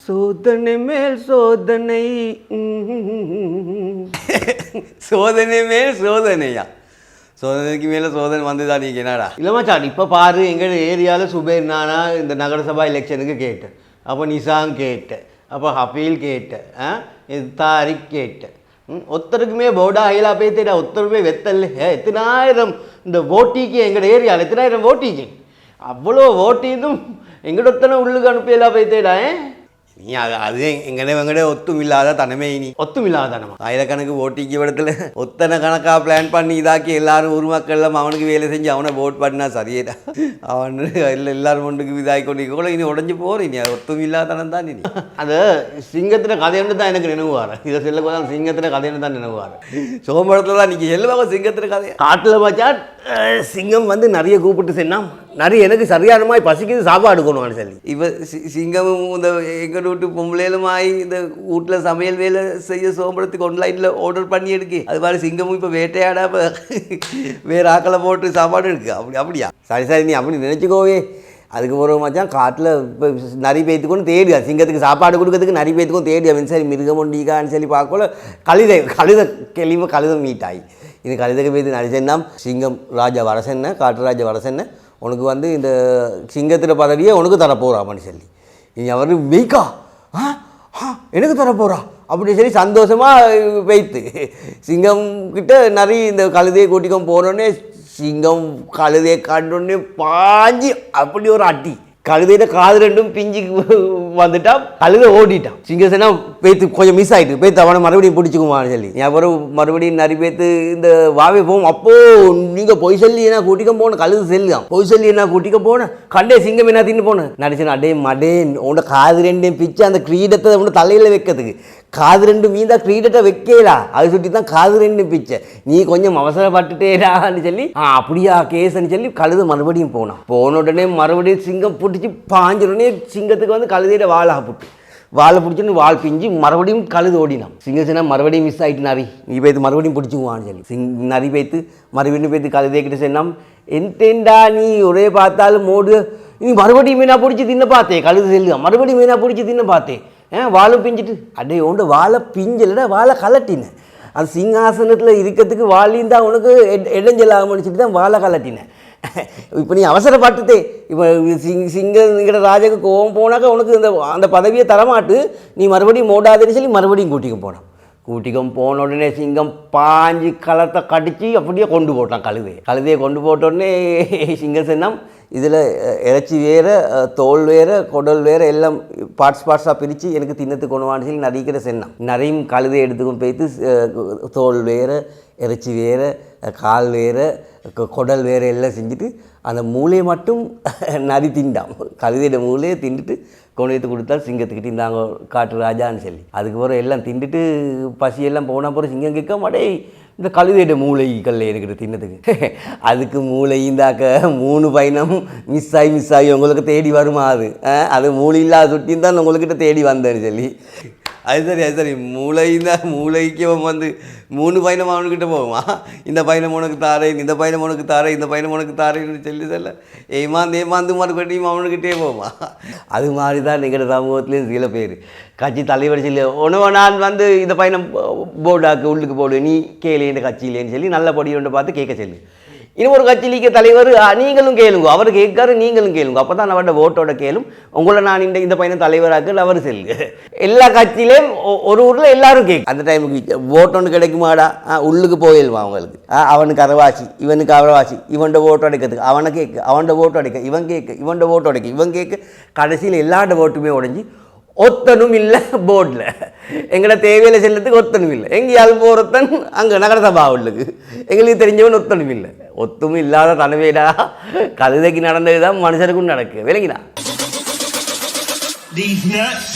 சோதனை மேல் சோதனை சோதனை மேல் சோதனையா? சோதனைக்கு மேலே சோதனை வந்துதான் நீங்கள் என்னடா? இல்லைம்மா சார், இப்போ பாரு, எங்கள் ஏரியாவில் சுபேர் நானா இந்த நகரசபா எலெக்ஷனுக்கு கேட்டேன், அப்போ நிசாங் கேட்டேன், அப்போ ஹபீல் கேட்டேன், தாரிக் கேட்டேன். ஒருத்தருக்குமே போர்டா ஹைலா பேத்தேடா, ஒருத்தருமே வெத்தல் எத்தனாயிரம் இந்த ஓட்டிக்கு எங்கள் ஏரியாவில் எத்தனாயிரம் ஓட்டிக்கு அவ்வளோ ஓட்டிதும் எங்கட ஒத்தனை உள்ளுக்கு அனுப்பியெல்லாம் பேத்தேடா. நீ அது எங்கடே ஒத்தும் இல்லாத தனமே. நீ ஒத்தும் இல்லாத தனமா? ஆயிரக்கணக்கு ஓட்டிக்கு இடத்துல ஒத்தனை கணக்காக பிளான் பண்ணி இதாக்கி எல்லாரும் ஊர் மக்கள்லாம் அவனுக்கு வேலை செஞ்சு அவனை ஓட் பண்ணா சரியேடா. அவன் இல்லை எல்லாரும் ஒன்றுக்கு இதாகி கொண்டு கூட இனி உடஞ்சி போகிறேன். நீ ஒத்தும் இல்லாதனம் தான். நீ அது சிங்கத்தின் கதைன்னு தான் எனக்கு நினைவுவார். இதை செல்லக்கூடாது, சிங்கத்தின் கதைன்னு தான் நினைவுவார். சோம்படத்தில் தான் நீங்கள் செல்லுவாங்க சிங்கத்தின் கதையை. காட்டில் பார்த்தா சிங்கம் வந்து நிறைய கூப்பிட்டு சொன்னா நிறைய எனக்கு சரியான மாதிரி பசிக்குது, சாப்பாடு கொண்டு சொல்லி. இப்போ சிங்கமும் இந்த எங்கள் வீட்டு பொம்பளையிலுமாய் இந்த வீட்டில் சமையல் வேலை செய்ய சோம்படத்துக்கு ஆன்லைனில் ஆர்டர் பண்ணி எடுக்கு. அது மாதிரி சிங்கமும் இப்போ வேட்டையாட இப்போ வேறு ஆக்களை போட்டு சாப்பாடு எடுக்கு. அப்படியா? சரி நீ அப்படி நினச்சிக்கோவே. அதுக்கு போகிற மச்சான் காட்டில் இப்போ நரி பேத்துக்கொண்டு தேடியா, சிங்கத்துக்கு சாப்பாடு கொடுக்கறதுக்கு நரி பேத்துக்கும் தேடியா. சரி மிருகம் ஒண்டிக்கான்னு சொல்லி பார்க்கல கழுத கெளிம கழுத மீட்டாய். இது கழுதக்கு பேத்து நரிசன்னா சிங்கம் ராஜா வரசென்ன காட்டு ராஜா வரசென்ன உனக்கு வந்து இந்த சிங்கத்தில் பதவியே உனக்கு தரப்போகிறான்னு சொல்லி நீ அவர் வெய்க்கா எனக்கு தரப்போகிறா அப்படி சொல்லி சந்தோஷமாக வைத்து சிங்கம் கிட்ட நிறைய இந்த கழுதையை கூட்டிக்கும் போனோடனே சிங்கம் கழுதையை கண்டோடனே பாஞ்சி அப்படி ஒரு அட்டி. கழுதையில காது ரெண்டும் பிஞ்சு வந்துட்டா, கழுதை ஓடிட்டான். சிங்கசனா பேத்து கொஞ்சம் மிஸ் ஆகிட்டு பேத்து அவனை மறுபடியும் பிடிச்சிக்குமான்னு சொல்லி அப்புறம் மறுபடியும் நிறைய பேத்து இந்த வாவே போவோம். அப்போ நீங்கள் பொய் சொல்லி என்ன கூட்டிக்க போன கழுது செல்லாம் பொய் சொல்லி என்ன கூட்டிக்க போனேன் கண்டே சிங்கம் என்ன தின்னு போனேன் நடிச்சேன். அடே மடே உன்னோட காது ரெண்டையும் பிச்சு அந்த கிரீடத்தை உன்னோட தலையில் வைக்கிறதுக்கு காது ரெண்டு மீந்தா கிரீடத்தை வைக்கலா, அது சுட்டி தான் காது ரெண்டு பிச்சை. நீ கொஞ்சம் அவசரப்பட்டுட்டேடான்னு சொல்லி அப்படியா கேஸ்ன்னு சொல்லி கழுது மறுபடியும் போன உடனே மறுபடியும் சிங்கம் பிடிச்சி பாஞ்சிடனே சிங்கத்துக்கு வந்து கழுதையிட வாழை பிடிச்சின்னு வால் பிஞ்சு மறுபடியும் கழுது ஓடினான். சிங்கசனா மறுபடியும் மிஸ் ஆகிட்டு நரி நீ பேத்து மறுபடியும் பிடிச்சிக்குவான்னு சொல்லி நரி பேத்து மறுபடியும் பேத்து கழுதைக்கிட்ட சொன்னான். என்டா நீ ஒரே பார்த்தாலும் மோடு நீ மறுபடியும் மீனா பிடிச்சி தின்ன பார்த்தேன் கழுது செல்லுங்க மறுபடியும் மீனா பிடிச்சி தின்ன பார்த்தேன் வாழை பிஞ்சிட்டு அடே உண்டு வாழை பிஞ்சலடா வாழை கலட்டினேன். அது சிங்காசனத்தில் இருக்கிறதுக்கு வாழியும் தான் உனக்கு இடைஞ்சலாகணும்னு சொல்லி தான் வாழை கலட்டினேன். இப்போ நீ அவசரப்பட்டுட்டே இப்போ சிங்கிற ராஜாக்கு கோவம் போனாக்கா உனக்கு அந்த பதவியை தரமாட்டு நீ மறுபடியும் மோடாதுன்னு சொல்லி மறுபடியும் கூட்டிக்கும் போன உடனே சிங்கம் பாஞ்சு களத்தை கடிச்சு அப்படியே கொண்டு போட்டான் கழுதையை கொண்டு போட்டோடனே சிங்கம் சொன்னான் இதில் இறைச்சி வேறு தோல் வேறு குடல் வேறு எல்லாம் பார்ட்ஸாக பிரித்து எனக்கு தின்னத்துக்கு கொண்டுவான்னு சொல்லி நிறைய சொன்னான். நிறையும் கழுதையை எடுத்துக்கொண்டு போய்த்து தோல் வேறு இறைச்சி வேறு கால் வேறு குடல் வேறு எல்லாம் செஞ்சுட்டு அந்த மூளையை மட்டும் நரி திண்டான். கழுதையோட மூளையை திண்டுட்டு கொண்டு வைத்து கொடுத்தா சிங்கத்துக்கிட்ட இருந்தாங்க காட்டு ராஜான்னு சொல்லி அதுக்கப்புறம் எல்லாம் திண்டுட்டு பசியெல்லாம் போனால் போகிற சிங்கம் கேட்க மாட்டே இந்த கழுதையோட மூளைகள் எனக்கு தின்னதுக்கு அதுக்கு மூளை இந்தாக்க 3 பயணம் மிஸ் ஆகி உங்களுக்கு தேடி வருமா அது மூளை இல்லாத சுட்டின்னு தான் உங்கள்கிட்ட தேடி வந்தேன்னு சொல்லி அது சரி மூளைக்கு வந்து 3 பயணம் அவனுக்கிட்ட போகுமா இந்த பயணம் உனக்கு தாரேன் இந்த பயணம் உனக்கு தாரேன் இந்த பயணம் உனக்கு தாரேன்னு சொல்லி சொல்ல ஏமாந்து மறுபடியும் அவனுக்கிட்டே போகுமா. அது மாதிரி தான் எங்கள் சமூகத்துலேயும் சில பேர் கட்சி தலைவர் சொல்லி உணவு நான் வந்து இந்த பயணம் போர்டாக்கு உள்ளுக்கு போடு நீ கேளு கட்சியிலேன்னு சொல்லி நல்ல பொடியோண்டு பார்த்து கேட்க சொல்லு. இன்னும் ஒரு கட்சியிலிக்க தலைவர் நீங்களும் கேளுங்க அவர் கேட்காரு நீங்களும் கேளுங்க அப்போ தான் அவரோட ஓட்டோட கேளும் உங்களை நான் இந்த பையனை தலைவராக்கு அவர் செல்லு. எல்லா கட்சியிலையும் ஒரு ஊரில் எல்லாரும் கேட்கும். அந்த டைமுக்கு ஓட்டொன்று கிடைக்குமாடா உள்ளுக்கு போயிடுவான் அவங்களுக்கு அவனுக்கு அரைவாசி இவனுக்கு அரைவாசி இவன்ட ஓட்டு அடைக்கிறதுக்கு அவனை கேட்கு அவன்ட ஓட்டு அடைக்க இவன் கேட்கு இவன்ட ஓட்டு அடைக்க இவன் கேட்கு கடைசியில் எல்லாரோட ஓட்டுமே உடைஞ்சி ஒத்தனும் இல்லை போர்டில் எங்களை தேவையில் செல்லத்துக்கு ஒத்தனும் இல்லை எங்கேயாவது போகிறத்தன் அங்கே நகரசபா உள்ளுக்கு எங்களுக்கு தெரிஞ்சவன் ஒத்தனும் இல்லை ஒத்தும் இல்லாத தனவேடா கழுதைக்கு நடந்தது தான் மனுஷனுக்கும் நடக்கு விளங்கினா. These nuts